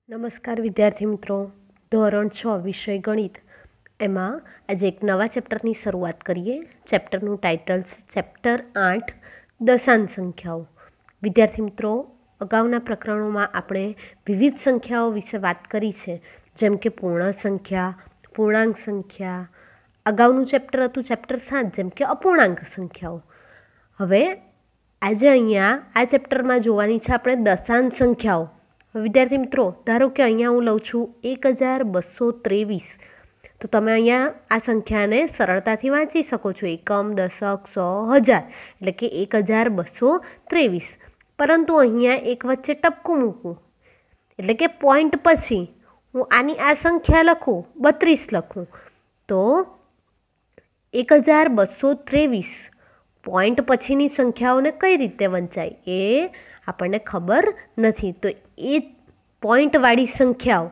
નમસ્કાર વિદ્યાર્થી મિત્રો, ધોરણ 6 વિષય ગણિત એમાં આજે એક નવા ચેપ્ટરની શરૂઆત કરીએ. ચેપ્ટરનું ટાઇટલ છે ચેપ્ટર 8 દશાંશ સંખ્યાઓ. વિદ્યાર્થી મિત્રો, અગાઉના પ્રકરણોમાં આપણે વિવિધ સંખ્યાઓ વિશે વાત કરી છે, જેમ કે પૂર્ણ સંખ્યા, પૂર્ણાંક સંખ્યા. અગાઉનું ચેપ્ટર હતું ચેપ્ટર 7, જેમ કે અપૂર્ણાંક સંખ્યાઓ. હવે આજે અહીંયા આ ચેપ્ટરમાં જોવાની છે આપણે દશાંશ સંખ્યાઓ. વિદ્યાર્થી મિત્રો, ધારો કે અહીંયા હું લઉં છું 1223, તો તમે અહીંયા આ સંખ્યાને સરળતાથી વાંચી શકો છો. એકમ, દશક, સો, હજાર, એટલે કે 1223. પરંતુ અહીંયા એક વચ્ચે ટપકું મૂકું, એટલે કે પોઈન્ટ પછી હું આની આ સંખ્યા લખું, 32 લખું, તો 1223 પોઈન્ટ પછીની સંખ્યાઓને કઈ રીતે વંચાય એ આપણને ખબર નથી. તો એ પોઈન્ટવાળી સંખ્યાઓ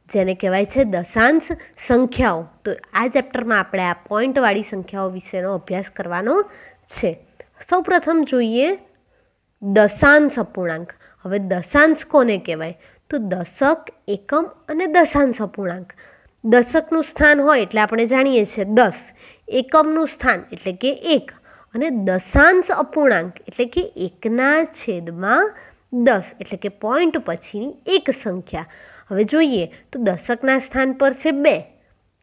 જેને કહેવાય છે દશાંશ સંખ્યાઓ, તો આ ચેપ્ટરમાં આપણે આ પોઈન્ટવાળી સંખ્યાઓ વિશેનો અભ્યાસ કરવાનો છે. સૌપ્રથમ જોઈએ દશાંશ અપૂર્ણાંક. હવે દશાંશ કોને કહેવાય? તો દશક, એકમ અને દશાંશ અપૂર્ણાંક. દશકનું સ્થાન હોય એટલે આપણે જાણીએ છીએ 10, એકમનું સ્થાન એટલે કે 1, અને દશાંશ અપૂર્ણાંક એટલે કે 1/10, એટલે કે પોઈન્ટ પછીની એક સંખ્યા. હવે જોઈએ તો દશકના સ્થાન પર છે 2,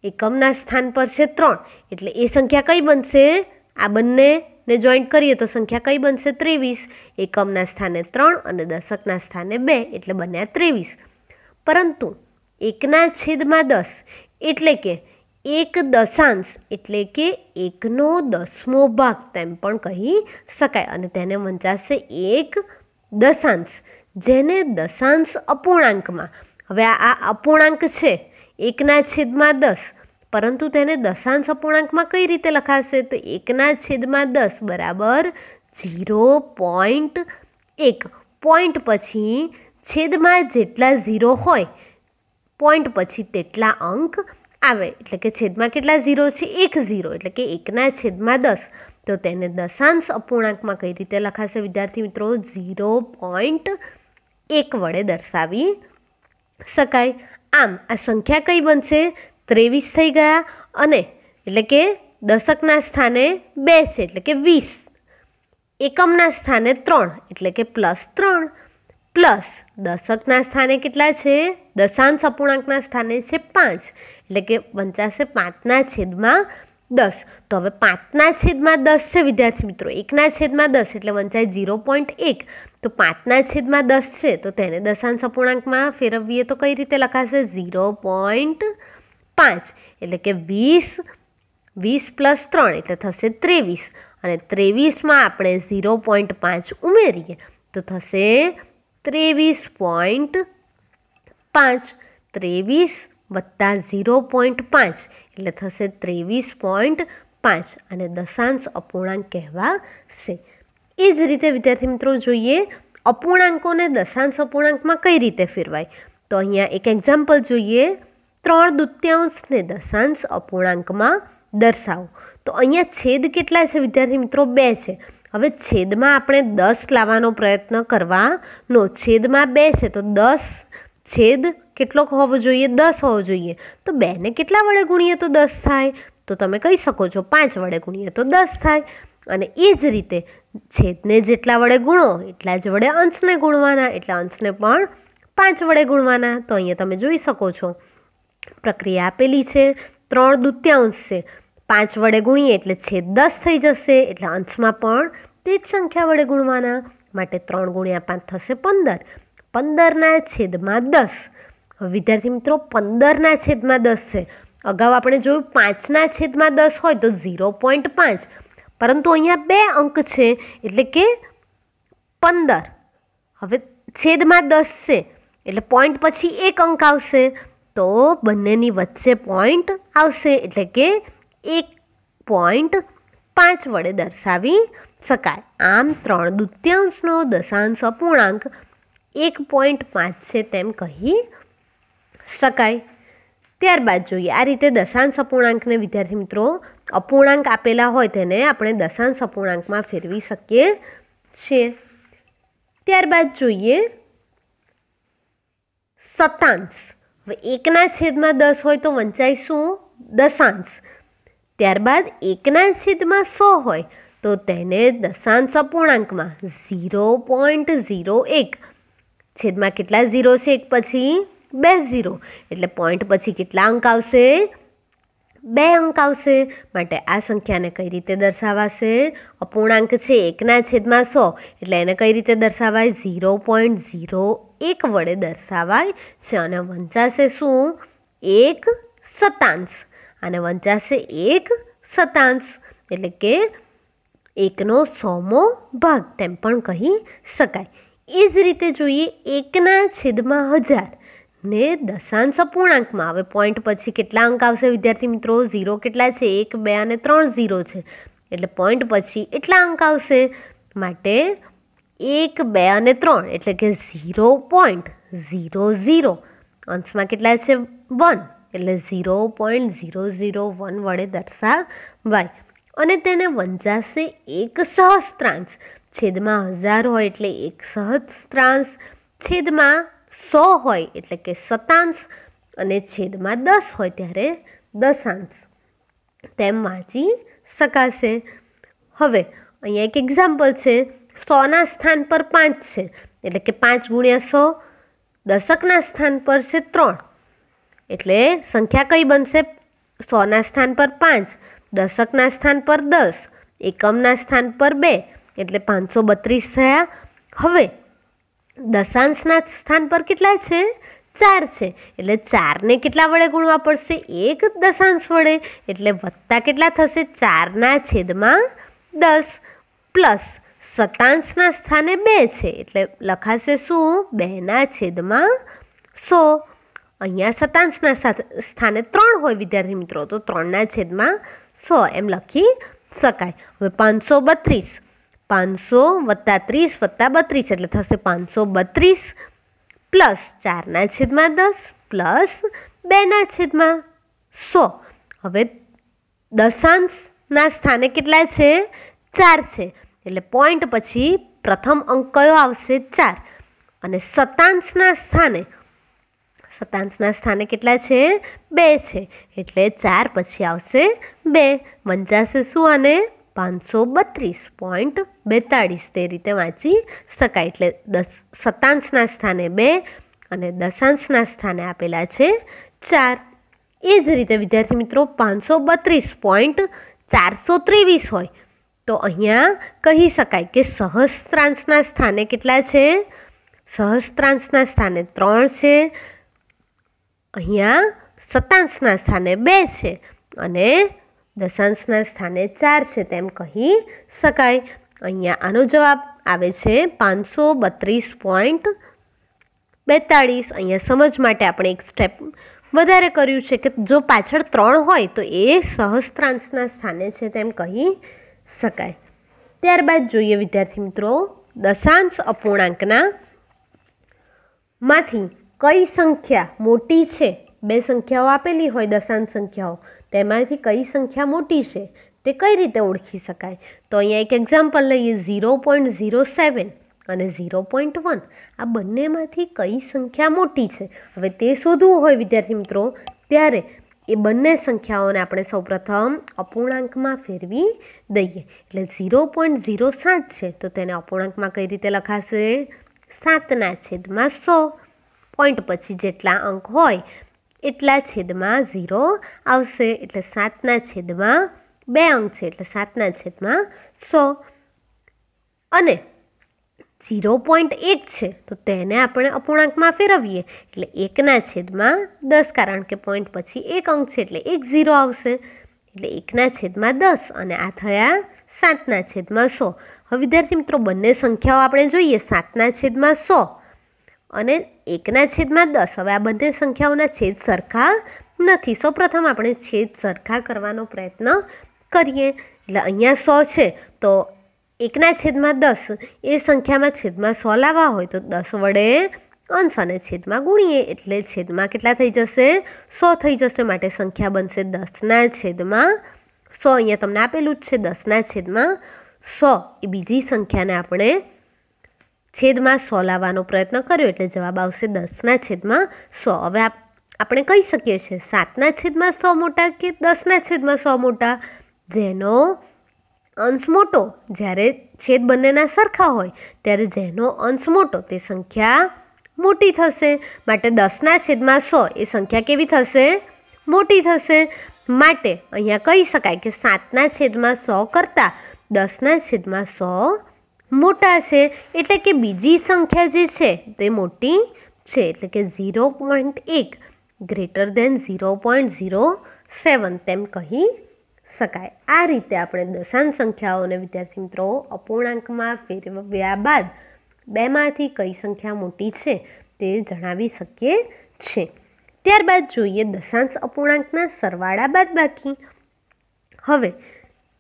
એકમના સ્થાન પર છે 3, એટલે એ સંખ્યા કઈ બનશે? આ બંનેને જોઈન્ટ કરીએ તો સંખ્યા કઈ બનશે? 23. એકમના સ્થાને 3 અને દશકના સ્થાને 2, એટલે બન્યા 23. પરંતુ 1/10 એટલે કે 1 દશાંશ એટલે કે 1/10 ભાગ તેમ પણ કહી શકાય, અને તેને વંચાશે 1 દશાંશ, જેને દશાંશ અપૂર્ણાંકમાં, હવે આ અપૂર્ણાંક છે 1/10, પરંતુ તેને દશાંશ અપૂર્ણાંકમાં કઈ રીતે લખાશે? તો 1/10 બરાબર 0.1. પોઈન્ટ પછી છેદમાં જેટલા 0 હોય, પોઈન્ટ પછી તેટલા અંક આવે, એટલે કે છેદમાં કેટલા 0 છે? 1 0, એટલે કે 1/10. તો તેને દશાંશ અપૂર્ણાંકમાં કઈ રીતે લખાશે વિદ્યાર્થી મિત્રો? 0.1 વડે દર્શાવી શકાય. આમ આ સંખ્યા કઈ બનશે? 23 થઈ ગયા, અને એટલે કે દશકના સ્થાને 2 છે એટલે કે 20, એકમના સ્થાને 3 એટલે કે +3, પ્લસ દશકના સ્થાને કેટલા છે? દશાંશ અપૂર્ણાંકના સ્થાને છે 5, એટલે કે વંચાશે 5/10. તો હવે 5/10 છે વિદ્યાર્થી મિત્રો, 1/10 એટલે વંચાય 0.1. તો 5/10 છે, તો તેને દશાંશ અપૂર્ણાંકમાં ફેરવીએ તો કઈ રીતે લખાશે? 0.5, એટલે કે 20 + 3 એટલે થશે 23, અને 23માં આપણે 0.5 ઉમેરીએ તો થશે 23.5. 23 વત્તા 0.5 એટલે થશે 23.5, અને દશાંશ અપૂર્ણાંક કહેવાશે. એ જ રીતે વિદ્યાર્થી મિત્રો જોઈએ અપૂર્ણાંકોને દશાંશ અપૂર્ણાંકમાં કઈ રીતે ફેરવાય. તો અહીંયા એક એક્ઝામ્પલ જોઈએ. 3/2 દશાંશ અપૂર્ણાંકમાં દર્શાવો. તો અહીંયા છેદ કેટલા છે વિદ્યાર્થી મિત્રો? 2 છે. હવે છેદમાં આપણે 10 લાવવાનો પ્રયત્ન કરવાનો. છેદમાં 2 છે, તો 10 છેદ કેટલો હોવો જોઈએ? 10 હોવો જોઈએ. તો 2ને કેટલા વડે ગુણીએ તો 10 થાય? તો તમે કહી શકો છો 5 વડે ગુણીએ તો 10 થાય. અને એ જ રીતે છેદને જેટલા વડે ગુણો એટલા જ વડે અંશને ગુણવાના, એટલે અંશને પણ 5 વડે ગુણવાના. તો અહીંયા તમે જોઈ શકો છો પ્રક્રિયા આપેલી છે. 3/2 છે, 5 વડે ગુણીએ એટલે છેદ 10 થઈ જશે, એટલે અંશમાં પણ તે જ સંખ્યા વડે ગુણવાના. માટે 3 × 5 થશે 15. 15/10. વિદ્યાર્થી મિત્રો 15/10 છે. અગાઉ આપણે જોયું 5/10 હોય તો 0.5, પરંતુ અહીંયા 2 અંક છે એટલે કે 15. હવે છેદમાં 10 છે એટલે પોઈન્ટ પછી 1 અંક આવશે, તો બંનેની વચ્ચે પોઈન્ટ આવશે, એટલે કે 1.5 વડે દર્શાવી શકાય. આમ 3/2 દશાંશ અપૂર્ણાંક 1.5 છે તેમ કહી શકાય. ત્યારબાદ જોઈએ આ રીતે દશાંશ અપૂર્ણાંકને વિદ્યાર્થી મિત્રો અપૂર્ણાંક આપેલા હોય તેને આપણે દશાંશ અપૂર્ણાંકમાં ફેરવી શકીએ છીએ. ત્યારબાદ જોઈએ શતાંશ. હવે 1/10 હોય તો વંચાય શું? દશાંશ. ત્યારબાદ 1/100 હોય તો તેને દશાંશ અપૂર્ણાંકમાં 0.01. છેદમાં કેટલા ઝીરો છે? એક પછી 2 ઝીરો, એટલે પોઈન્ટ પછી કેટલા અંક આવશે? 2 અંક આવશે. માટે આ સંખ્યાને કઈ રીતે દર્શાવાશે? અપૂર્ણાંક છે 1/100, એટલે એને કઈ રીતે દર્શાવાય? 0.01 વડે દર્શાવાય છે. અને વંચાશે શું? 1 શતાંશ. અને વંચાશે 1 શતાંશ, એટલે કે 1/100 ભાગ તેમ પણ કહી શકાય. એ જ રીતે જોઈએ 1/1000 ને દશાંશ અપૂર્ણાંકમાં. હવે પોઈન્ટ પછી કેટલા અંક આવશે વિદ્યાર્થી મિત્રો? ઝીરો કેટલા છે? 1, 2 અને 3 ઝીરો છે, એટલે પોઈન્ટ પછી એટલા અંક આવશે. માટે 1, 2 અને 3, એટલે કે 0.00. અંશમાં કેટલા છે? 1, એટલે 0.001 વડે દર્શાવાય. અને તેને વંચાશે 1 સહસ્ત્રાંશ. છેદમાં 1000 હોય એટલે 1 સહસ્ત્રાંશ, છેદમાં 100 હોય એટલે કે શતાંશ, અને છેદમાં 10 હોય ત્યારે દશાંશ. તેમ વાંચી શકાશે. હવે અહીંયા એક એક્ઝામ્પલ છે. 100ના સ્થાન પર 5 છે, એટલે કે 5 × 100. દશકના સ્થાન પર છે 3, એટલે સંખ્યા કઈ બનશે? 100ના સ્થાન પર 5, દશકના સ્થાન પર 10, એકમના સ્થાન પર 2, એટલે 532 થયા. હવે દશાંશના સ્થાન પર કેટલા છે? 4 છે, એટલે 4ને કેટલા વડે ગુણવા પડશે? 1 દશાંશ વડે, એટલે વત્તા કેટલા થશે? 4/10 પ્લસ શતાંશના સ્થાને 2 છે, એટલે લખાશે શું? 2/100. અહીંયા શતાંશના સ્થાને 3 હોય વિદ્યાર્થી મિત્રો, તો 3/100 એમ લખી શકાય. હવે 532, 500 + 30 + 32, એટલે થશે 532 પ્લસ 4/10 પ્લસ 2/100. હવે દશાંશના સ્થાને કેટલા છે? 4 છે, એટલે પોઈન્ટ પછી પ્રથમ અંક કયો આવશે? 4. અને શતાંશના સ્થાને કેટલા છે? 2 છે, એટલે 4 પછી આવશે 2. વંચાશે શું? આને 532.42 તે રીતે વાંચી શકાય. એટલે શતાંશના સ્થાને 2 અને દશાંશના સ્થાને આપેલા છે 4. એ જ રીતે વિદ્યાર્થી મિત્રો 532.423 હોય તો અહીંયા કહી શકાય કે સહસ્ત્રાંશના સ્થાને કેટલા છે? સહસ્ત્રાંશના સ્થાને 3 છે, અહીંયા શતાંશના સ્થાને 2 છે અને દશાંશના સ્થાને 4 છે તેમ કહી શકાય. અહીંયા આનો જવાબ આવે છે 532.42. અહીંયા સમજ માટે આપણે એક સ્ટેપ વધારે કર્યું છે કે જો પાછળ 3 હોય તો એ સહસ્ત્રાંશના સ્થાને છે તેમ કહી શકાય. ત્યારબાદ જોઈએ વિદ્યાર્થી મિત્રો દશાંશ અપૂર્ણાંકના માંથી કઈ સંખ્યા મોટી છે? 2 સંખ્યાઓ આપેલી હોય દશાંશ સંખ્યાઓ, તેમાંથી કઈ સંખ્યા મોટી છે તે કઈ રીતે ઓળખી શકાય? તો અહીંયા એક એક્ઝામ્પલ લઈએ. 0.07 અને 0.1 આ બંનેમાંથી કઈ સંખ્યા મોટી છે? હવે તે શોધવું હોય વિદ્યાર્થી મિત્રો ત્યારે એ બંને સંખ્યાઓને આપણે સૌપ્રથમ અપૂર્ણાંકમાં ફેરવી દઈએ. એટલે 0.07 છે તો તેને અપૂર્ણાંકમાં કઈ રીતે લખાશે? 7/100. પોઈન્ટ પછી જેટલા અંક હોય એટલા છેદમાં 0 આવશે, એટલે 7/2 અંક છે એટલે 7/100. અને 0.1 છે તો તેને આપણે અપૂર્ણાંકમાં ફેરવીએ એટલે 1/10, કારણ કે પોઈન્ટ પછી 1 અંક છે એટલે 1 0 આવશે, એટલે 1/10 અને આ થયા 7/100. હવે વિદ્યાર્થી મિત્રો બંને સંખ્યાઓ આપણે જોઈએ 7/100 અને 1/10. હવે આ બંને સંખ્યાઓના છેદ સરખા નથી. સૌપ્રથમ આપણે છેદ સરખા કરવાનો પ્રયત્ન કરીએ. એટલે અહીંયા 100 છે તો 1/10 એ સંખ્યામાં છેદમાં 100 લાવવા હોય તો 10 વડે અંશ અને છેદમાં ગુણીએ એટલે છેદમાં કેટલા થઈ જશે? 100 થઈ જશે. માટે સંખ્યા બનશે 10/100. અહીંયા તમને આપેલું જ છે 10/100. એ બીજી સંખ્યાને આપણે છેદમાં 100 લાવવાનો પ્રયત્ન કર્યો એટલે જવાબ આવશે 10/100. હવે આપણે કહી શકીએ છીએ 7/100 મોટા કે 10/100 મોટા. જેનો અંશ મોટો, જ્યારે છેદ બંનેના સરખા હોય ત્યારે જેનો અંશ મોટો તે સંખ્યા મોટી થશે. માટે 10/100 એ સંખ્યા કેવી થશે? મોટી થશે. માટે અહીંયા કહી શકાય કે 7/100 કરતાં 10/100 મોટા છે. એટલે કે બીજી સંખ્યા જે છે તે મોટી છે. એટલે કે 0.1 ગ્રેટર દેન 0.07 તેમ કહી શકાય. આ રીતે આપણે દશાંશ સંખ્યાઓને વિદ્યાર્થી મિત્રો અપૂર્ણાંકમાં ફેરવ્યા બાદ બેમાંથી કઈ સંખ્યા મોટી છે તે જણાવી શકીએ છીએ. ત્યારબાદ જોઈએ દશાંશ અપૂર્ણાંકના સરવાળા બાદબાકી. હવે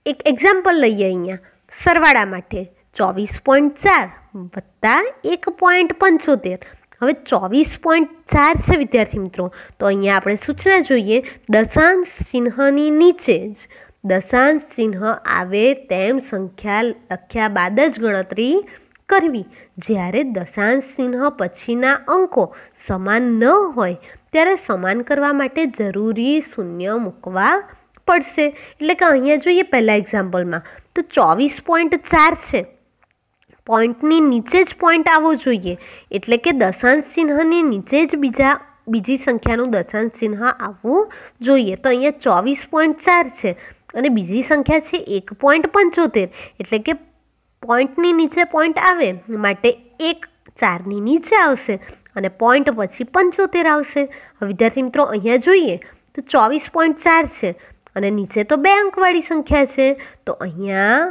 એક એક્ઝામ્પલ લઈએ. અહીંયા સરવાળા માટે 24.4 વત્તા 1.75. હવે 24.4 છે વિદ્યાર્થી મિત્રો, તો અહીંયા આપણે સૂચના જોઈએ દશાંશ ચિહ્નની નીચે જ દશાંશ ચિહ્ન આવે તેમ સંખ્યા લખ્યા બાદ જ ગણતરી કરવી. જ્યારે દશાંશ ચિહ્ન પછીના અંકો સમાન ન હોય ત્યારે સમાન કરવા માટે જરૂરી શૂન્ય મૂકવા પડશે. એટલે કે અહીંયા જોઈએ પહેલા એક્ઝામ્પલમાં તો 24.4 છે, પોઈન્ટની નીચે જ પોઈન્ટ આવવો જોઈએ. એટલે કે દશાંશ ચિહ્નની નીચે જ બીજી સંખ્યાનું દશાંશ ચિહ્ન આવવું જોઈએ. તો અહીંયા 24.4 છે અને બીજી સંખ્યા છે 1.75. એટલે કે પોઈન્ટની નીચે પોઈન્ટ આવે માટે 1 4ની નીચે આવશે અને પોઈન્ટ પછી 75 આવશે. હવે વિદ્યાર્થી મિત્રો અહીંયા જોઈએ તો 24.4 છે અને નીચે તો 2 અંકવાળી સંખ્યા છે. તો અહીંયા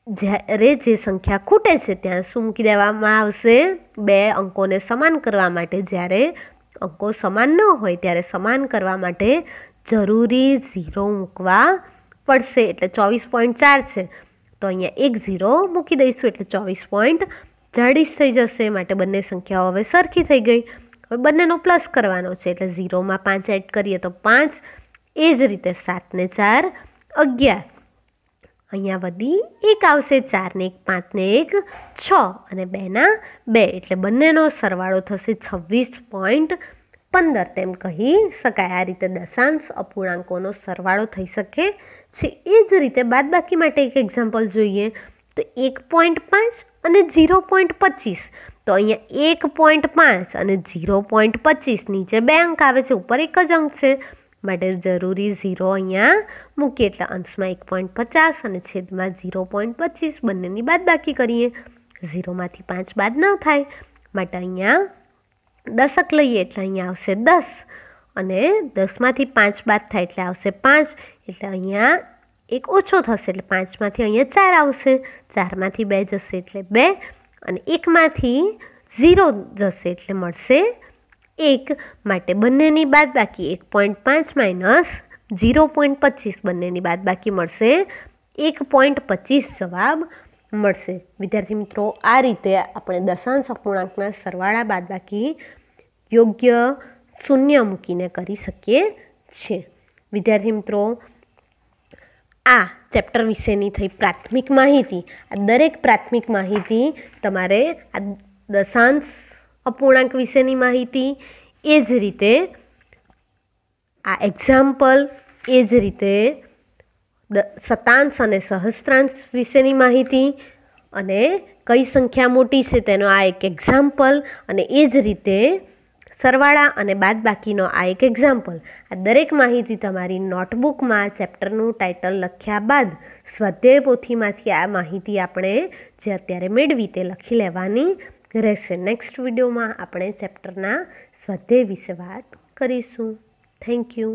જ્યારે જે સંખ્યા ખૂટે છે ત્યાં શું મૂકી દેવામાં આવશે? 2 અંકોને સમાન કરવા માટે. જ્યારે અંકો સમાન ન હોય ત્યારે સમાન કરવા માટે જરૂરી 0 મૂકવા પડશે. એટલે 24.4 છે તો અહીંયા એક 0 મૂકી દઈશું એટલે 24.40 થઈ જશે. માટે બંને સંખ્યાઓ હવે સરખી થઈ ગઈ. હવે બંનેનો પ્લસ કરવાનો છે એટલે 0માં 5 એડ કરીએ તો 5. એ જ રીતે 7 ને 4 11. અહીંયા વધી 1 આવશે. 4 ને 1 5 ને 1 6 અને 2 ના 2 એટલે બંનેનો સરવાળો થશે 26.15 તેમ કહી શકાય. આ રીતે દશાંશ અપૂર્ણાંકોનો સરવાળો થઈ શકે છે. એ જ રીતે બાદબાકી માટે એક એક્ઝામ્પલ જોઈએ તો 1.5 અને 0.25. તો અહીંયા 1.5 અને 0.25 નીચે 2 અંક આવે છે, ઉપર એક જ અંક છે માટે જરૂરી 0 અહીંયા મૂકીએ. એટલે અંશમાં 1.50 અને છેદમાં 0.25 બંનેની બાદબાકી કરીએ. 0માંથી 5 બાદ ન થાય માટે અહીંયા દશક લઈએ એટલે અહીંયા આવશે 10 અને 10માંથી 5 બાદ થાય એટલે આવશે 5. એટલે અહીંયા 1 ઓછો થશે એટલે 5માંથી અહીંયા 4 આવશે. 4માંથી 2 જશે એટલે 2 અને 1માંથી 0 જશે એટલે મળશે 1. માટે બંનેની બાદબાકી 1.5 માઇનસ 0.25 બંનેની બાદબાકી મળશે 1.25 જવાબ મળશે. વિદ્યાર્થી મિત્રો આ રીતે આપણે દશાંશ અપૂર્ણાંકના સરવાળા બાદબાકી યોગ્ય શૂન્ય મૂકીને કરી શકીએ છીએ. વિદ્યાર્થી મિત્રો આ ચેપ્ટર વિશેની થઈ પ્રાથમિક માહિતી. આ દરેક પ્રાથમિક માહિતી તમારે આ દશાંશ અપૂર્ણાંક વિશેની માહિતી, એ જ રીતે આ એક્ઝામ્પલ, એ જ રીતે શતાંશ અને સહસ્ત્રાંશ વિશેની માહિતી અને કઈ સંખ્યા મોટી છે તેનો આ એક એક્ઝામ્પલ અને એ જ રીતે સરવાળા અને બાદબાકીનો આ એક એક્ઝામ્પલ. આ દરેક માહિતી તમારી નોટબુકમાં ચેપ્ટરનું ટાઇટલ લખ્યા બાદ સ્વાધ્યાય પોથીમાંથી આ માહિતી આપણે જે અત્યારે મેળવી તે લખી લેવાની રહેશે. નેક્સ્ટ વિડીયોમાં આપણે ચેપ્ટરના સ્વાધ્યાય વિશે વાત કરીશું. Thank you.